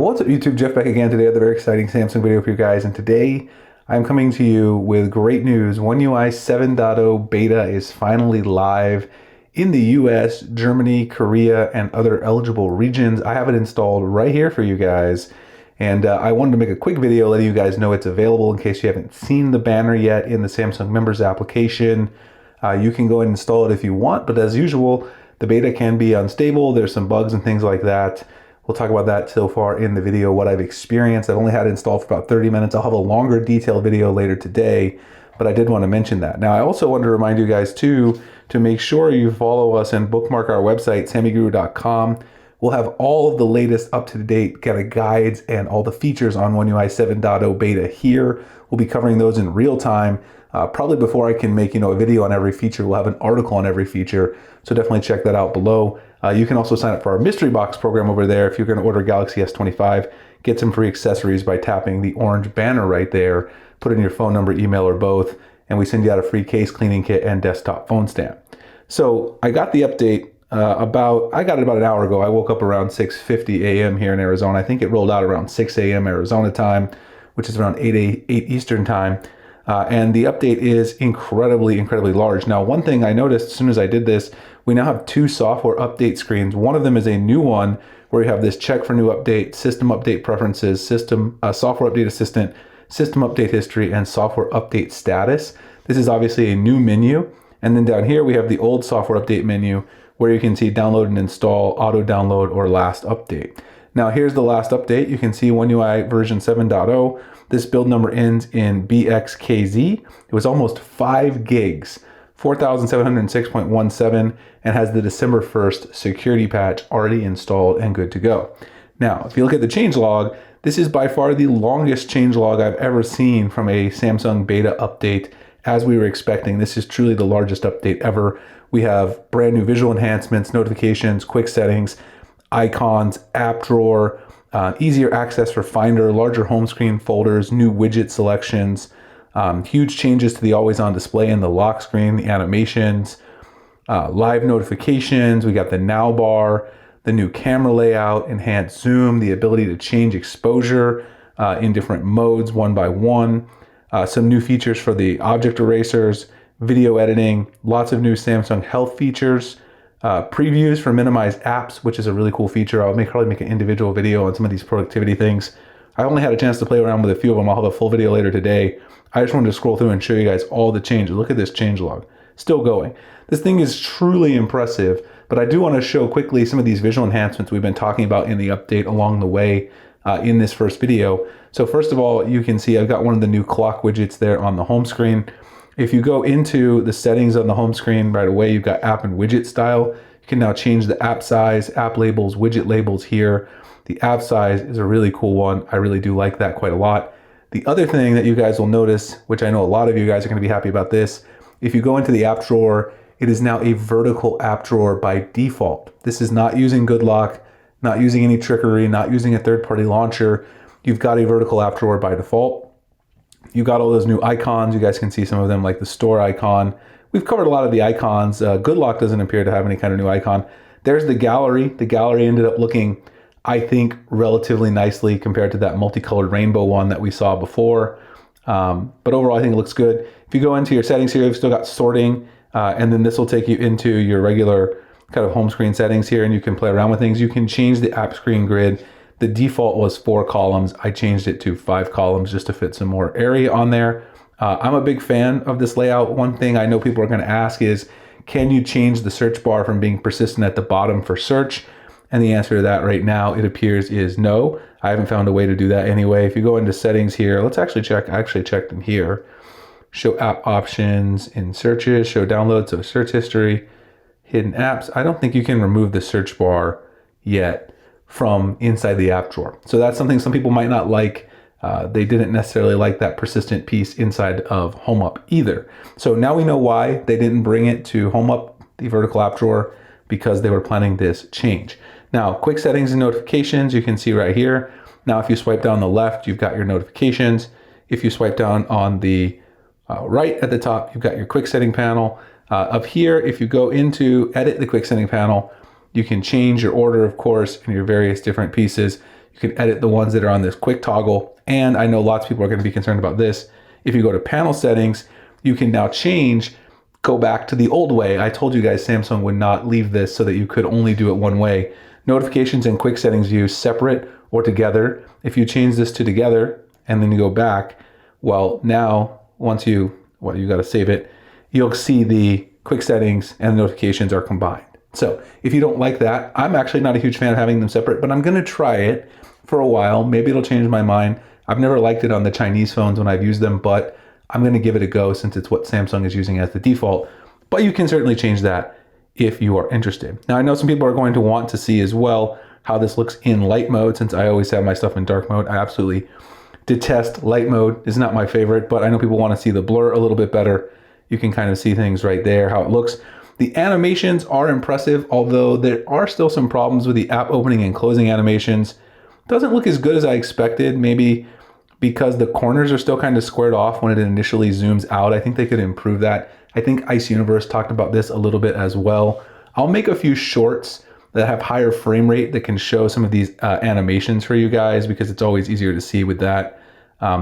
What's up YouTube, Jeff back again today with a very exciting Samsung video for you guys, and today I'm coming to you with great news. One UI 7.0 beta is finally live in the US, Germany, Korea, and other eligible regions. I have it installed right here for you guys, and I wanted to make a quick video letting you guys know it's available in case you haven't seen the banner yet in the Samsung Members application. You can go ahead and install it if you want, but as usual, the beta can be unstable. There's some bugs and things like that. We'll talk about that so far in the video, what I've experienced. I've only had it installed for about 30 minutes. I'll have a longer detailed video later today, but I did want to mention that. Now, I also wanted to remind you guys too, to make sure you follow us and bookmark our website, sammyguru.com. We'll have all of the latest up-to-date kind of guides and all the features on One UI 7.0 beta here. We'll be covering those in real time. Probably before I can make a video on every feature, we'll have an article on every feature. So definitely check that out below. You can also sign up for our mystery box program over there if you're going to order Galaxy S25. Get some free accessories by tapping the orange banner right there. Put in your phone number, email, or both, and we send you out a free case cleaning kit and desktop phone stand. So I got the update I got it about an hour ago. I woke up around 6:50 a.m. here in Arizona. I think it rolled out around 6 a.m. Arizona time, which is around 8 Eastern time. And the update is incredibly large. Now, one thing I noticed as soon as I did this, we now have two software update screens. One of them is a new one where you have this check for new update, system update preferences, software update assistant, system update history, and software update status. This is obviously a new menu. And then down here, we have the old software update menu where you can see download and install, auto download, or last update. Now, here's the last update. You can see One UI version 7.0. This build number ends in BXKZ. It was almost 5 gigs, 4,706.17, and has the December 1st security patch already installed and good to go. Now, if you look at the changelog, this is by far the longest changelog I've ever seen from a Samsung beta update. As we were expecting, this is truly the largest update ever. We have brand new visual enhancements, notifications, quick settings, icons, app drawer, easier access for Finder, larger home screen folders, new widget selections, huge changes to the always-on display and the lock screen, the animations, live notifications. We got the now bar, the new camera layout, enhanced zoom, the ability to change exposure in different modes one by one, some new features for the object erasers, video editing, lots of new Samsung Health features, previews for minimized apps, which is a really cool feature. I'll probably make an individual video on some of these productivity things. I only had a chance to play around with a few of them. I'll have a full video later today. I just wanted to scroll through and show you guys all the changes. Look at this changelog, still going. This thing is truly impressive, but I do want to show quickly some of these visual enhancements we've been talking about in the update along the way in this first video. So first of all, you can see I've got one of the new clock widgets there on the home screen. If you go into the settings on the home screen right away, you've got app and widget style. You can now change the app size, app labels, widget labels here. The app size is a really cool one. I really do like that quite a lot. The other thing that you guys will notice, which I know a lot of you guys are going to be happy about this, if you go into the app drawer, it is now a vertical app drawer by default. This is not using GoodLock, not using any trickery, not using a third-party launcher. You've got a vertical app drawer by default. You got all those new icons. You guys can see some of them, like the store icon. We've covered a lot of the icons. GoodLock doesn't appear to have any kind of new icon. There's the gallery. The gallery ended up looking, I think, relatively nicely compared to that multicolored rainbow one that we saw before. But overall, I think it looks good. If you go into your settings here, you've still got sorting, and then this will take you into your regular kind of home screen settings here, and you can play around with things. You can change the app screen grid. The default was 4 columns. I changed it to 5 columns just to fit some more area on there. I'm a big fan of this layout. One thing I know people are going to ask is, can you change the search bar from being persistent at the bottom for search? And the answer to that right now, it appears, is no. I haven't found a way to do that anyway. If you go into settings here, let's actually check. I actually checked in here. Show app options in searches, show downloads, so search history, hidden apps. I don't think you can remove the search bar yet from inside the app drawer. So that's something some people might not like. They didn't necessarily like that persistent piece inside of HomeUp either. So now we know why they didn't bring it to HomeUp, the vertical app drawer, because they were planning this change. Now, quick settings and notifications, you can see right here. Now, if you swipe down the left, you've got your notifications. If you swipe down on the right at the top, you've got your quick setting panel. Up here, if you go into edit the quick setting panel, you can change your order, of course, and your various different pieces. You can edit the ones that are on this quick toggle. And I know lots of people are going to be concerned about this. If you go to panel settings, you can now go back to the old way. I told you guys Samsung would not leave this so that you could only do it one way. Notifications and quick settings view separate or together. If you change this to together and then you go back, well, now once you got to save it, you'll see the quick settings and the notifications are combined. So if you don't like that, I'm actually not a huge fan of having them separate, but I'm going to try it for a while. Maybe it'll change my mind. I've never liked it on the Chinese phones when I've used them, but I'm going to give it a go since it's what Samsung is using as the default. But you can certainly change that if you are interested. Now, I know some people are going to want to see as well how this looks in light mode, since I always have my stuff in dark mode. I absolutely detest light mode. It's not my favorite, but I know people want to see the blur a little bit better. You can kind of see things right there, how it looks. The animations are impressive, although there are still some problems with the app opening and closing animations. Doesn't look as good as I expected, maybe because the corners are still kind of squared off when it initially zooms out. I think they could improve that. I think Ice Universe talked about this a little bit as well. I'll make a few shorts that have higher frame rate that can show some of these animations for you guys, because it's always easier to see with that.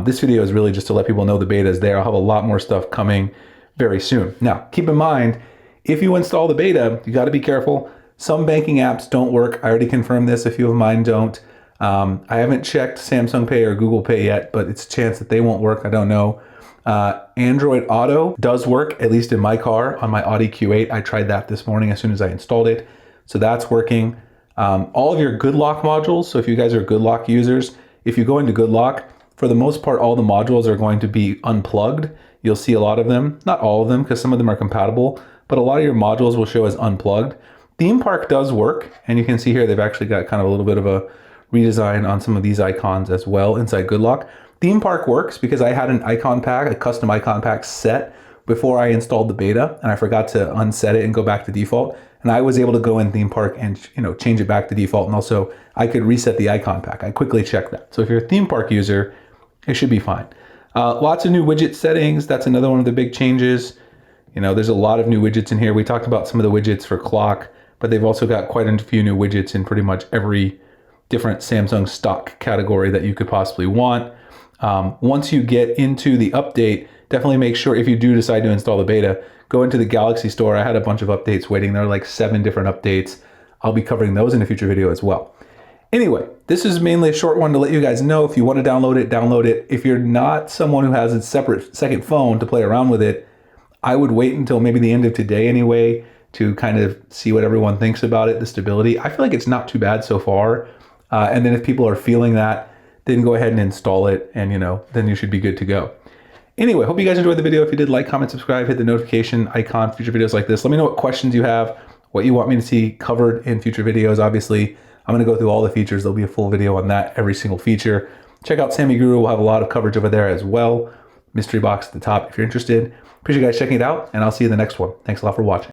This video is really just to let people know the beta is there. I'll have a lot more stuff coming very soon. Now, keep in mind, if you install the beta, you got to be careful. Some banking apps don't work. I already confirmed this. A few of mine don't. I haven't checked Samsung Pay or Google Pay yet, but it's a chance that they won't work. I don't know. Android Auto does work, at least in my car, on my Audi Q8. I tried that this morning as soon as I installed it. So that's working. All of your GoodLock modules, so if you guys are GoodLock users, if you go into GoodLock, for the most part, all the modules are going to be unplugged. You'll see a lot of them, not all of them, because some of them are compatible, but a lot of your modules will show as unplugged. Theme Park does work, and you can see here they've actually got kind of a little bit of a redesign on some of these icons as well inside GoodLock. Theme Park works because I had an icon pack, a custom icon pack set before I installed the beta, and I forgot to unset it and go back to default. And I was able to go in Theme Park and change it back to default, and also I could reset the icon pack. I quickly checked that. So if you're a Theme Park user, it should be fine. Lots of new widget settings. That's another one of the big changes. There's a lot of new widgets in here. We talked about some of the widgets for clock, but they've also got quite a few new widgets in pretty much every different Samsung stock category that you could possibly want. Once you get into the update, definitely make sure, if you do decide to install the beta, go into the Galaxy Store. I had a bunch of updates waiting. There are like 7 different updates. I'll be covering those in a future video as well. Anyway, this is mainly a short one to let you guys know. If you want to download it, download it. If you're not someone who has a separate second phone to play around with it, I would wait until maybe the end of today anyway to kind of see what everyone thinks about it, the stability. I feel like it's not too bad so far. And then if people are feeling that, then go ahead and install it, and then you should be good to go. Anyway, hope you guys enjoyed the video. If you did, like, comment, subscribe, hit the notification icon for future videos like this. Let me know what questions you have, what you want me to see covered in future videos. Obviously, I'm going to go through all the features. There'll be a full video on that, every single feature. Check out Sammy Guru. We'll have a lot of coverage over there as well. Mystery box at the top if you're interested. Appreciate you guys checking it out, and I'll see you in the next one. Thanks a lot for watching.